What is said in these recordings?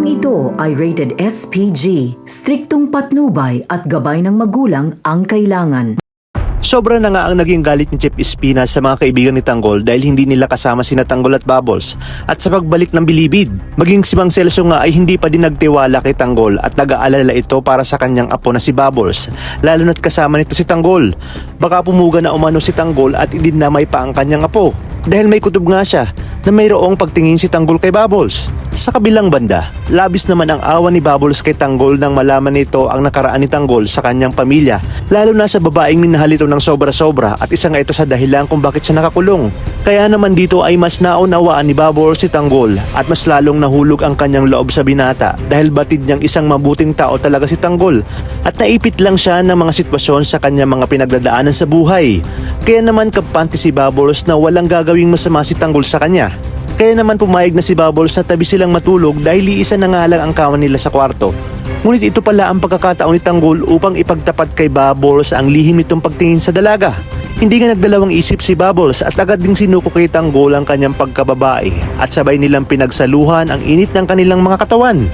Programang ito ay rated SPG, striktong patnubay at gabay ng magulang ang kailangan. Sobra na nga ang naging galit ni Chef Espina sa mga kaibigan ni Tanggol dahil hindi nila kasama sina Tanggol at Bubbles at sa pagbalik ng Bilibid. Maging si Mang Celso nga ay hindi pa din nagtiwala kay Tanggol at nag-aalala ito para sa kanyang apo na si Bubbles, lalo na't kasama nito si Tanggol. Baka pumuga na umano si Tanggol at idinamay pa ang kanyang apo dahil may kutob nga siya na mayroong pagtingin si Tanggol kay Bubbles. Sa kabilang banda, labis naman ang awa ni Bubbles kay Tanggol nang malaman nito ang nakaraan ni Tanggol sa kanyang pamilya, lalo na sa babaeng minahal ito ng sobra-sobra at isa nga ito sa dahilan kung bakit siya nakakulong. Kaya naman dito ay mas naunawaan ni Bubbles si Tanggol at mas lalong nahulog ang kanyang loob sa binata dahil batid niyang isang mabuting tao talaga si Tanggol at naipit lang siya ng mga sitwasyon sa kanyang mga pinagdadaanan sa buhay. Kaya naman kampante si Bubbles na walang gagawing masama si Tanggol sa kanya. Kaya naman pumayag na si Bubbles na tabi silang matulog dahil iisa na nga lang ang kawan nila sa kwarto. Ngunit ito pala ang pagkakataon ni Tanggol upang ipagtapat kay Bubbles ang lihim nitong pagtingin sa dalaga. Hindi nga nagdalawang isip si Bubbles at agad ding sinuko kay Tanggol ang kanyang pagkababae at sabay nilang pinagsaluhan ang init ng kanilang mga katawan.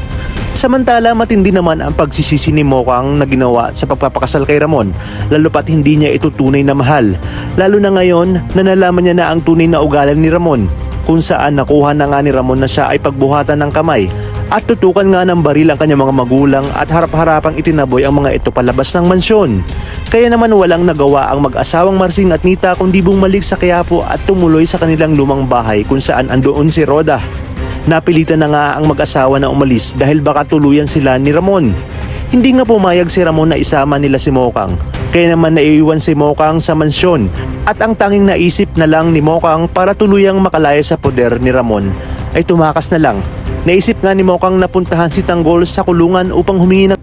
Samantala matindi naman ang pagsisisi ni Mokang na ginawa sa pagpapakasal kay Ramon, lalo pat hindi niya ito tunay na mahal, lalo na ngayon na nalaman niya na ang tunay na ugalan ni Ramon, kung saan nakuha na nga ni Ramon na siya ay pagbuhatan ng kamay at tutukan nga ng baril ang kanyang mga magulang at harap-harapang itinaboy ang mga ito palabas ng mansyon. Kaya naman walang nagawa ang mag-asawang Marsing at Nita kundi bumalik sa Quiapo at tumuloy sa kanilang lumang bahay kung saan andoon si Roda. Napilitan na nga ang mag-asawa na umalis dahil baka tuluyan sila ni Ramon. Hindi nga pumayag si Ramon na isama nila si Mokang. Kaya naman naiiwan si Mokang sa mansyon at ang tanging naisip na lang ni Mokang para tuluyang makalaya sa poder ni Ramon ay tumakas na lang. Naisip nga ni Mokang na puntahan si Tanggol sa kulungan upang humingi ng